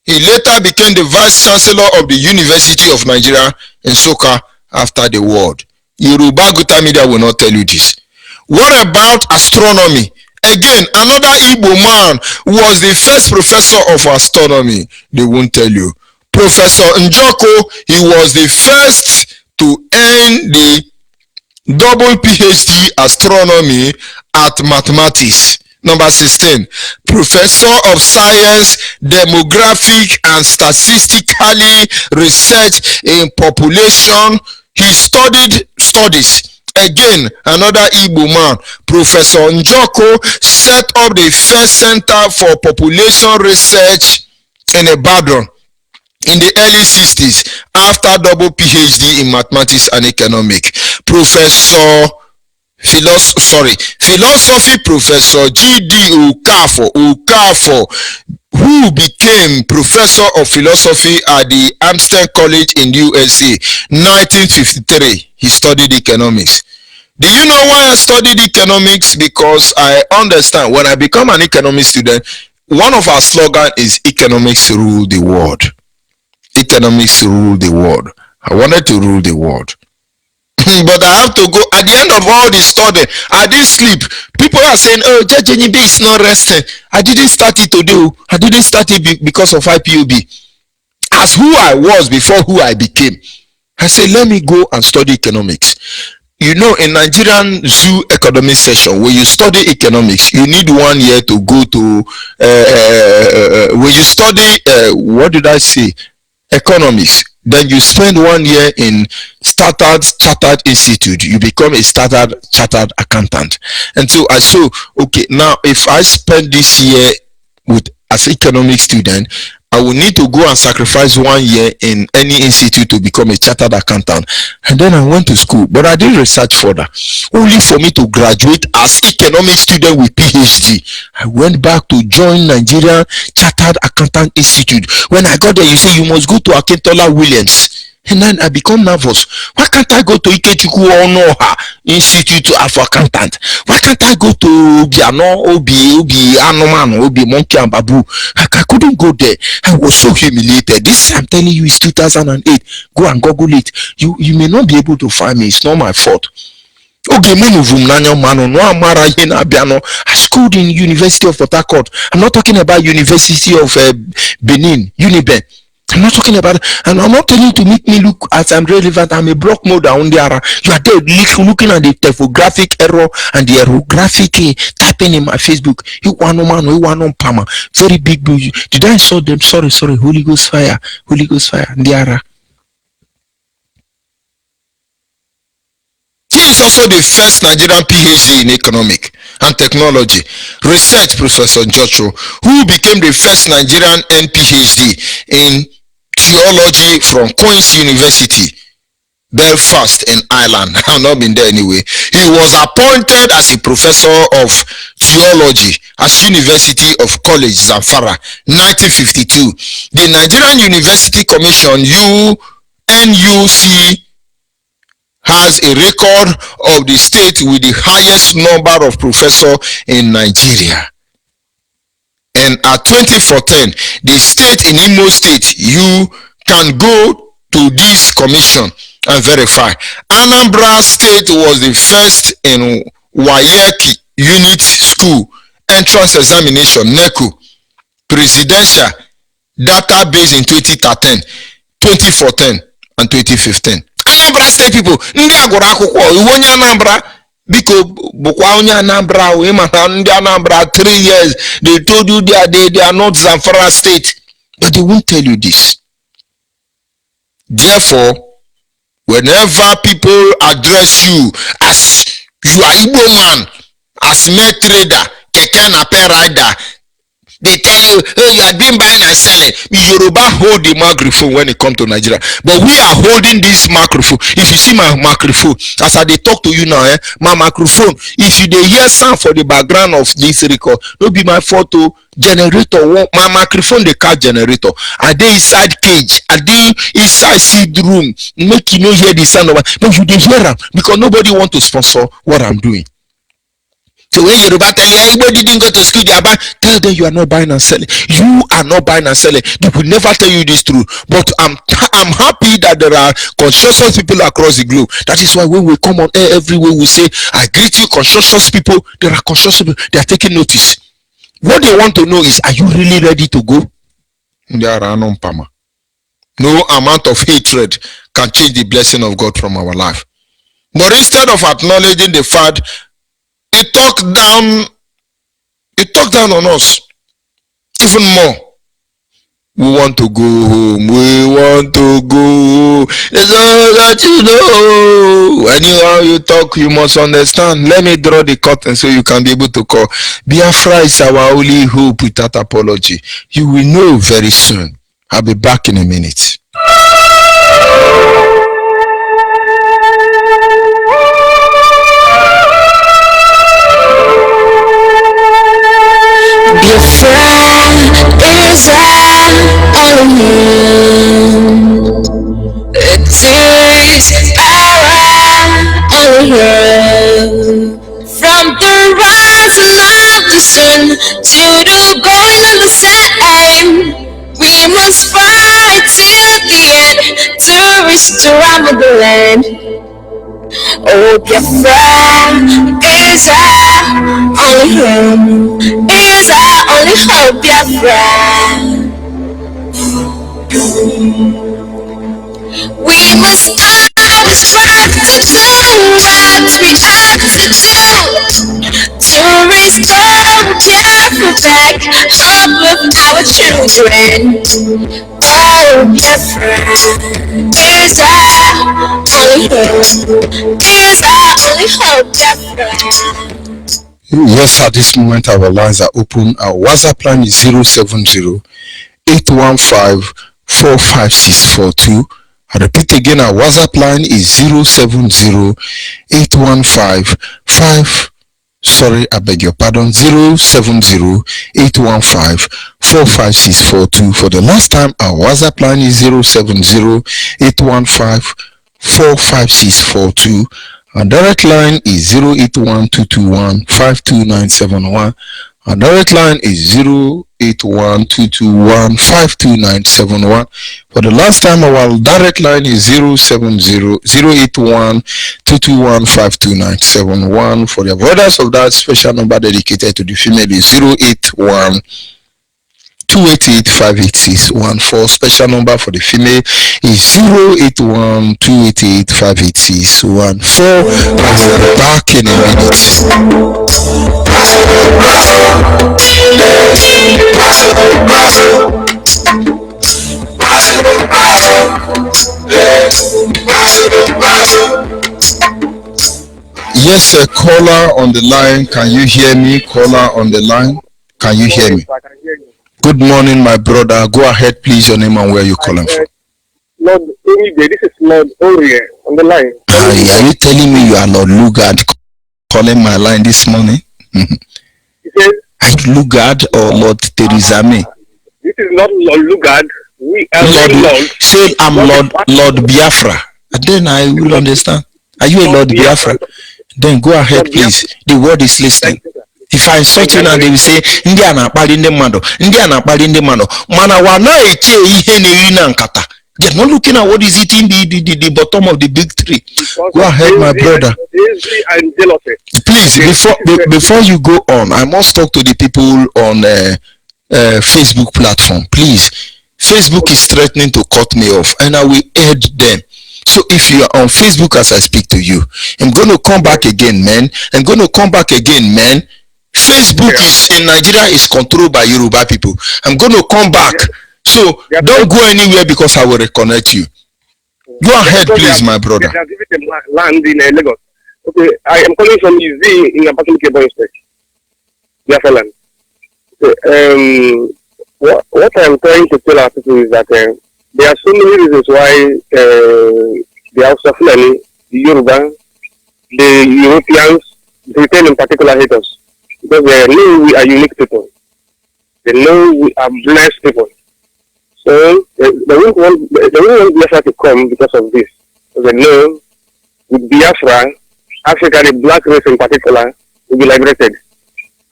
He later became the vice chancellor of the University of Nigeria in Soka after the war. Yoruba Guta Media will not tell you this. What about astronomy? Again, another Igbo man was the first professor of astronomy. They won't tell you. Professor Njoko, he was the first to earn the double PhD astronomy at mathematics. Number 16, professor of science, demographic and statistically research in population. He studied studies. Again, another Igbo man, Professor Njoko, set up the first center for population research in Ibadan in the early 60s after double PhD in mathematics and economics. Philosophy Professor G.D. Okafor, who became professor of philosophy at the Amsterdam College in USA, 1953. He studied economics. Do you know why I studied economics? Because I understand when I become an economics student, one of our slogans is economics rule the world. Economics rule the world. I wanted to rule the world. But I have to go at the end of all the study. I didn't sleep. People are saying, oh, JJNB is not resting. I didn't start it today. I didn't start it because of IPOB. As who I was before who I became. I said, let me go and study economics. You know, in Nigerian zoo economic session, when you study economics, you need 1 year to go to, when you study, what did I say? Economics. Then you spend 1 year in Chartered Institute. You become a chartered accountant. And so I saw, okay, now if I spend this year with as economic student, I will need to go and sacrifice 1 year in any institute to become a chartered accountant. And then I went to school, but I did research further, only for me to graduate as economic student with PhD. I went back to join Nigerian Chartered Accountant Institute. When I got there, you say you must go to Akintola Williams. And then I become nervous. Why can't I go to Ikechukwu Onoha Institute of Accountant? Why can't I go to Biano, Obi, Anoman, Obi, Monkey and Babu? I couldn't go there. I was so humiliated. This I'm telling you is 2008. Go and Google it. You may not be able to find me. It's not my fault. Okay, I schooled in University of Port Harcourt. I'm not talking about University of Benin, Uniben. I'm not talking about, and I'm not telling you to make me look as I'm relevant. I'm a block model on the era. You are there looking at the typographic error and the aerographic typing in my Facebook. You want no man, you want no palmer. Very big. Did I saw them? Sorry. Holy Ghost fire. The era. He is also the first Nigerian PhD in economic and technology research, Professor Joshua, who became the first Nigerian PhD in theology from Queen's University, Belfast in Ireland. I've not been there anyway. He was appointed as a professor of theology at University of College, Zamfara, 1952. The Nigerian University Commission, NUC, has a record of the state with the highest number of professors in Nigeria. And at 2014, the state in Imo State, you can go to this commission and verify. Anambra State was the first in WAEC Unit School Entrance Examination, NECO, Presidential Database in 2013, 2014, and 2015. Anambra State people, ndị agụrụ akwụkwọ iwu onye Anambra biko bụkwa onye Anambra we maka ndị Anambra 3 years they told you they are not Zamfara State, but they won't tell you this. Therefore, whenever people address you as you are Igbo man, as net trader, keke na pay rider, They tell you, oh, you are doing buying and selling. Yoruba hold the microphone when it comes to Nigeria. But we are holding this microphone. If you see my microphone, as I talk to you now, my microphone, if you dey hear sound for the background of this record, no be my photo generator. My microphone, the car generator. I dey inside cage. I dey inside seed room. Make you no hear the sound of my, but you dey hear them because nobody want to sponsor what I'm doing. So when Yoruba tell you everybody didn't go to school, tell them you are not buying and selling. You are not buying and selling. They will never tell you this truth. But I'm happy that there are conscious people across the globe. That is why when we come on air everywhere, we say, I greet you, conscious people. There are conscious people. They are taking notice. What they want to know is, are you really ready to go? No amount of hatred can change the blessing of God from our life. But instead of acknowledging the fact, it talked down on us even more. We want to go home. We want to go. It's all that you know. Anyhow you talk, you must understand. Let me draw the curtain so you can be able to call. Biafra is our only hope without apology. You will know very soon. I'll be back in a minute. Biafra is our home. It is our home. From the rising of the sun to the going of the same, we must fight till the end to restore our motherland. Oh, Biafra is our only home, is our only hope, Biafra. We must always try to do what we have to do to restore Biafra back, hope of our children. Oh, Biafra is our only hope, is our only hope, Biafra. Yes, at this moment our lines are open. Our WhatsApp line is 070-815-45642. I repeat again, our WhatsApp line is 070-815-45642. For the last time, our WhatsApp line is 070-815-45642. Our direct line is 081-221-52971. Our direct line is 081-221-52971. For the last time, our direct line is 081-221-52971. For the avoidance of that special number dedicated to the female is 081-288-58614. Special number for the female is 081-288-58614. I'll be back in a minute. Yes, a caller on the line. Can you hear me? Caller on the line. Can you hear me? Good morning, my brother. Go ahead, please. Your name and where you calling from. Lord Uribe, this is Lord Uribe on the line. Are you telling me you are Lord Lugard calling my line this morning? He says, Are you Lugard or Lord Theresa May? this is not Lord Lugard. We are Lord. Say I'm Lord Biafra. Then I will understand. Are you a Lord Biafra? Then go ahead, please. The word is listening. If I insult you now, they will say, Indiana Palinde Mando, Indiana Palinde Mando. Mana wana eche ihe na nkata. You're not looking at what is eating the bottom of the big tree. Go ahead, my brother. Please, before you go on, I must talk to the people on Facebook platform. Please, Facebook is threatening to cut me off, and I will add them. So if you are on Facebook as I speak to you, I'm going to come back again, man. Facebook is in Nigeria is controlled by Yoruba people. I'm going to come back. So don't go anywhere because I will reconnect you. Go ahead, please, my brother. They have given land in Lagos. Okay, I am calling from UZ in Abakaliki Boy State. BIAFRANS. What I'm trying to tell our people is that there are so many reasons why the Hausa Fulani, the Yoruba, the Europeans, Britain in particular hate us. Because they know we are unique people. They know we are blessed people. So they won't want Biafra to come because of this. So they know with Biafra, Africa, the black race in particular, will be liberated.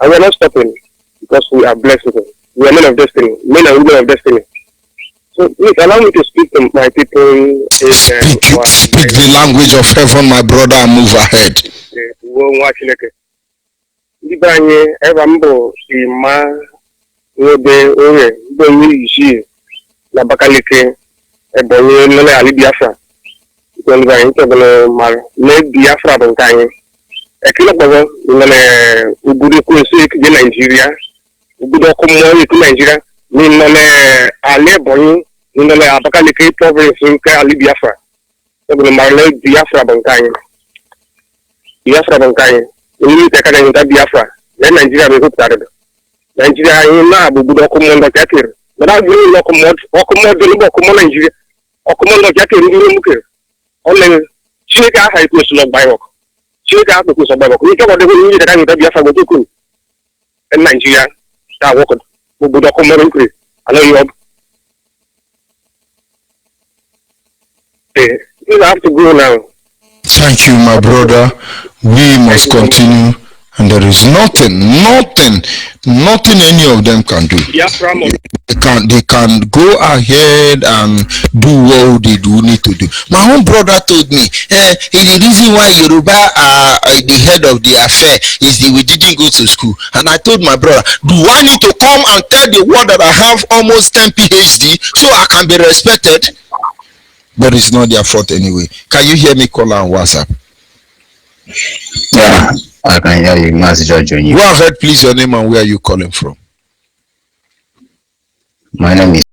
And we're not stopping because we are blessed people. We are men of destiny, men and women of destiny. So please allow me to speak to my people. Speak the language of heaven, my brother, and move ahead. Libanye Evambo Ima Wode Ore Boni Ishi La Bakalike Ebonyi Nole Ali Biafra. Because Libanye Tobolo Mar Le Biafra Bonkanye. Ekilo Bobo Nole Ugudu Kunsik de Nigeria. Ugudu Kumo to Nigeria. Ni Nole Ale Bonyi Nole Abakalike province Nke Ali Biafra. Tobolo Mar Le Biafra Bonkanye. Biafra Bonkanye. We need to take a Biafra. Then Nigeria will hope that Nigeria is not a good document. But I really look more Nigeria. Or command of Jackie in the only Chika has to look by rock. Chika has to survive. We talk about the way that I need to Biafra go to in Nigeria. That work with document. I know you have. You have to go now. Thank you, my brother. We must continue, and there is nothing any of them can do. They can go ahead and do what they do need to do. My own brother told me, the reason why Yoruba are the head of the affair is that we didn't go to school. And I told my brother, do I need to come and tell the world that I have almost 10 PhD so I can be respected? But it's not their fault anyway. Can you hear me call on WhatsApp? Yeah, I can hear you. Go ahead, please, your name and where are you calling from? My name is